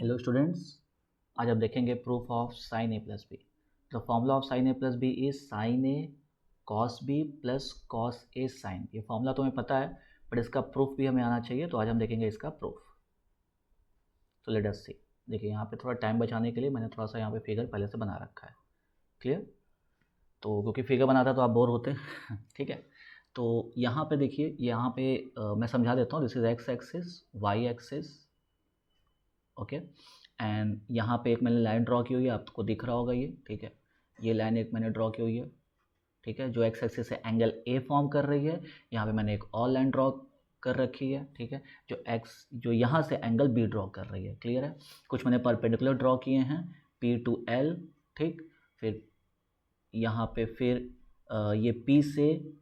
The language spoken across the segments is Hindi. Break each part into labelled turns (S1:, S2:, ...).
S1: हेलो स्टूडेंट्स, आज आप देखेंगे proof of sine a plus b. The formula of sine a plus b is sine a cos b plus cos a sine. ये फॉर्मूला तो हमें पता है, बट इसका प्रूफ भी हमें आना चाहिए, तो आज हम देखेंगे इसका प्रूफ। तो लेट अस सी। देखिए, यहाँ पे थोड़ा टाइम बचाने के लिए मैंने थोड़ा सा यहाँ पे फिगर पहले से बना रखा है। क्लियर? तो क्योंकि फिगर बनाता तो आप बोर होते ठीक है। तो यहाँ पे देखिए, यहाँ पे मैं समझा देता हूँ। This is x axis, y axis, okay. And यहाँ पे एक मैंने लाइन ड्रॉ की हुई है, आपको दिख रहा होगा ये, ठीक है। ये लाइन एक मैंने ड्रॉ की हुई है, ठीक है, जो एक्स एक्सिस से एंगल ए फॉर्म कर रही है। यहाँ पे मैंने एक और लाइन ड्रॉ कर रखी है, ठीक है, जो यहाँ से एंगल बी ड्रॉ कर रही है। क्लियर है? कुछ मैंने परपेंडिकुलर ड्रॉ किए हैं, पी टू एल, ठीक। फिर यहाँ पे ये पी से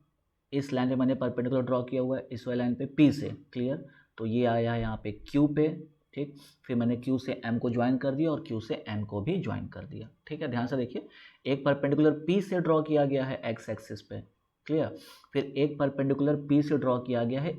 S1: इस लाइन पे मैंने परपेंडिकुलर ड्रॉ किया हुआ है, इस वाली लाइन पे पी से। क्लियर? तो ये आया यहाँ पे क्यू पे, ठीक। फिर मैंने क्यू से एम को ज्वाइन कर दिया और क्यू से एन को भी ज्वाइन कर दिया, ठीक है। ध्यान से देखिए, एक परपेंडिकुलर पी से ड्रॉ किया गया है एक्स एक्सिस पे, क्लियर। फिर एक परपेंडिकुलर पी से ड्रॉ किया गया है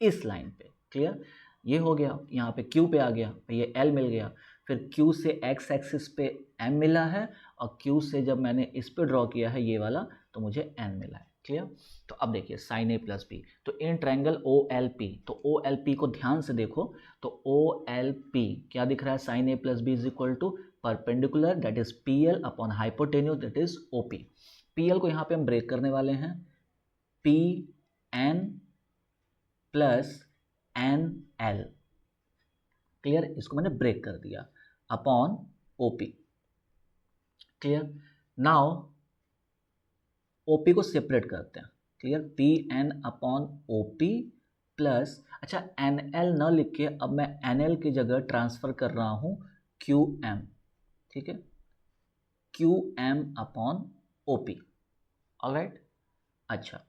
S1: इस लाइन पे, क्लियर। ये हो गया, यहाँ पे क्यू पे आ गया, ये एल मिल गया। फिर क्यू से एक्स एक्सिस पे एम मिला है, और क्यू से जब मैंने इस पे ड्रॉ किया है ये वाला, तो मुझे एन मिला है। क्लियर? तो अब देखिए साइन ए प्लस बी, तो in triangle O L P, तो ओ एल पी को ध्यान से देखो, तो ओ एल पी क्या दिख रहा है? Sine a plus b is equal to perpendicular, that is P L upon hypotenuse, that is O P. P L को यहाँ पे हम ब्रेक करने वाले हैं, P N plus N L. Clear? इसको मैंने ब्रेक कर दिया upon O P. Clear? Now OP को सेपरेट करते हैं। Clear? P N upon O P plus, अच्छा एन एल न लिख के अब मैं एन एल की जगह ट्रांसफर कर रहा हूं क्यू एम, ठीक है, Q M upon O P. Alright. अच्छा,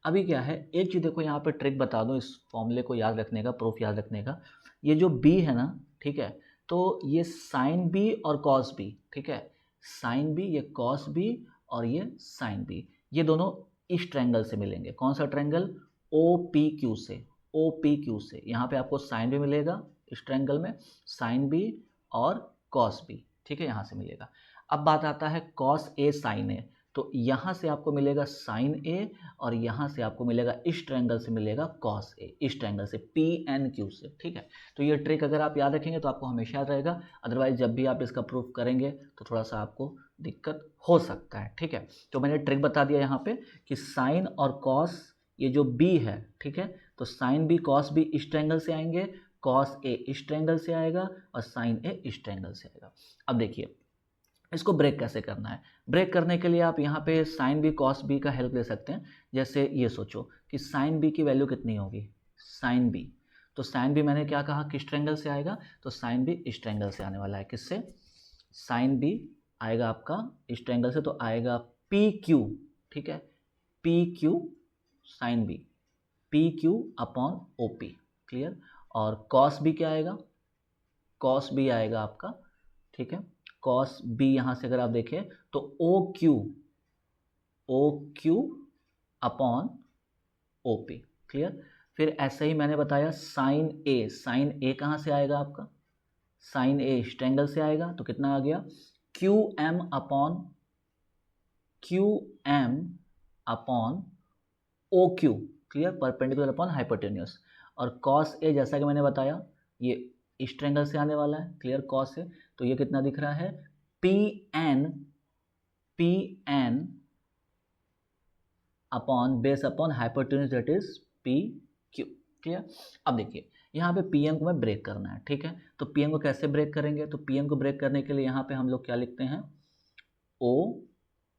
S1: अभी क्या है, एक चीज़ देखो, यहाँ पे ट्रिक बता दूं इस फॉर्मूले को याद रखने का, प्रूफ याद रखने का। ये जो बी है ना, ठीक है, तो ये साइन बी और कॉस बी, ठीक है, साइन बी, ये कॉस बी और ये साइन बी, ये दोनों इस ट्रायंगल से मिलेंगे। कौन सा ट्रायंगल? ओ पी क्यू से, ओ पी क्यू से। यहाँ पे आपको साइन भी मिलेगा इस ट्रायंगल में, साइन बी और कॉस बी, ठीक है, यहाँ से मिलेगा। अब बात आता है कॉस ए साइन ए, तो यहाँ से आपको मिलेगा साइन ए, और यहाँ से आपको मिलेगा इस ट्रायंगल से मिलेगा कॉस ए, इस ट्रायंगल से पी एन क्यू से, ठीक है। तो ये ट्रिक अगर आप याद रखेंगे तो आपको हमेशा याद रहेगा, अदरवाइज जब भी आप इसका प्रूफ करेंगे तो थोड़ा सा आपको दिक्कत हो सकता है, ठीक है। तो मैंने ट्रिक बता दिया यहाँ पे कि साइन और कॉस, ये जो बी है, ठीक है, तो साइन बी कॉस बी इस ट्रायंगल से आएंगे, कॉस ए इस ट्रायंगल से आएगा और साइन ए इस ट्रायंगल से आएगा। अब देखिए इसको ब्रेक कैसे करना है। ब्रेक करने के लिए आप यहाँ पे साइन बी कॉस बी का हेल्प ले सकते हैं। जैसे ये सोचो कि साइन बी की वैल्यू कितनी होगी, साइन बी, तो साइन बी मैंने क्या कहा किस ट्रायंगल से आएगा, तो साइन बी इस ट्रायंगल से आने वाला है। किससे? साइन बी आएगा आपका इस ट्रायंगल से, तो आएगा पी क्यू, ठीक है, P Q sine B, P Q upon O P. Clear? और कॉस बी क्या आएगा? कॉस बी आएगा आपका, ठीक है, कॉस बी यहाँ से अगर आप देखें तो O Q upon O P. Clear? फिर ऐसे ही मैंने बताया साइन ए कहाँ से आएगा आपका? साइन ए इस ट्रायंगल से आएगा, तो कितना आ गया? Q M upon O Q. Clear? Perpendicular upon hypotenuse. और कॉस ए जैसा कि मैंने बताया ये इस ट्रायंगल से आने वाला है। क्लियर? कॉस ए, तो ये कितना दिख रहा है? P N upon base upon hypotenuse, that is P Q. Clear? अब देखिए यहाँ पे पी एन को मैं ब्रेक करना है, ठीक है, तो पी एन को कैसे ब्रेक करेंगे? तो पी एन को ब्रेक करने के लिए यहाँ पे हम लोग क्या लिखते हैं? O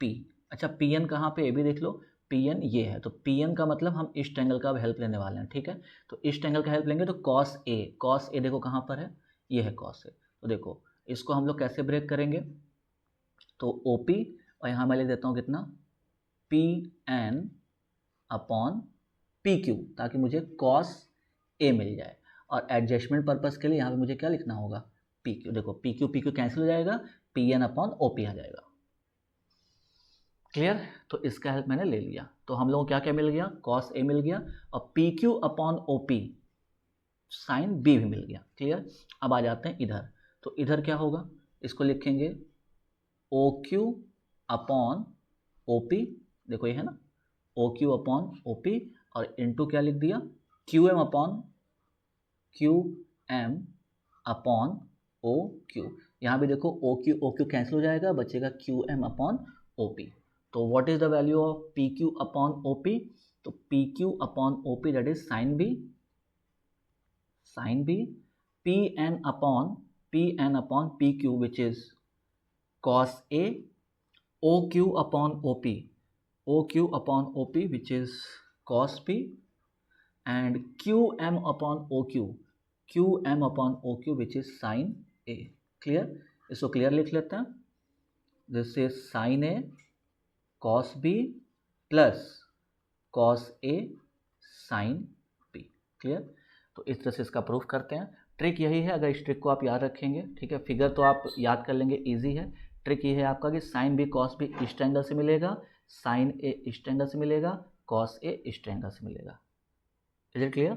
S1: P. अच्छा, पी एन कहाँ पे, ये भी देख लो, पी एन ये है, तो पी एन का मतलब हम इस ट्रायंगल का अब हेल्प लेने वाले हैं, ठीक है। तो इस ट्रायंगल का हेल्प लेंगे, तो कॉस ए देखो कहाँ पर है, ये है कॉस ए। तो देखो इसको हम लोग कैसे ब्रेक करेंगे, तो ओ पी, और यहाँ मैं लिख देता हूँ कितना, P N upon P Q, ताकि मुझे कॉस ए मिल जाए। और एडजस्टमेंट पर्पस के लिए यहाँ पे मुझे क्या लिखना होगा? P Q. देखो पी क्यू कैंसिल हो जाएगा, P N upon O P आ जाएगा। क्लियर? तो इसका हेल्प मैंने ले लिया, तो हम लोगों को क्या क्या मिल गया? कॉस ए मिल गया, और P Q upon O P sine b भी मिल गया। क्लियर? अब आ जाते हैं इधर, तो इधर क्या होगा, इसको लिखेंगे O Q upon O P, देखो ये है ना, O Q upon O P, और इंटू क्या लिख दिया, Q M upon O Q. यहाँ भी देखो ओ क्यू कैंसिल हो जाएगा, बचेगा Q M upon O P. तो what is the value of P Q upon O P, तो P Q upon O P that is sine B, P N upon P Q which is cos A, OQ upon OP which is cos B, and QM upon OQ which is sin A। Clear, इसको क्लियर लिख लेते हैं, this is sin A cos B plus cos A sin B। Clear, तो इस तरह से इसका प्रूफ करते हैं। ट्रिक यही है, अगर इस ट्रिक को आप याद रखेंगे, ठीक है, फिगर तो आप याद कर लेंगे, इजी है। ट्रिक ये है आपका कि साइन बी कॉस बी इस ट्रायंगल से मिलेगा, साइन ए इस ट्रायंगल से मिलेगा, कॉस ए इस ट्रायंगल से मिलेगा। Is it clear?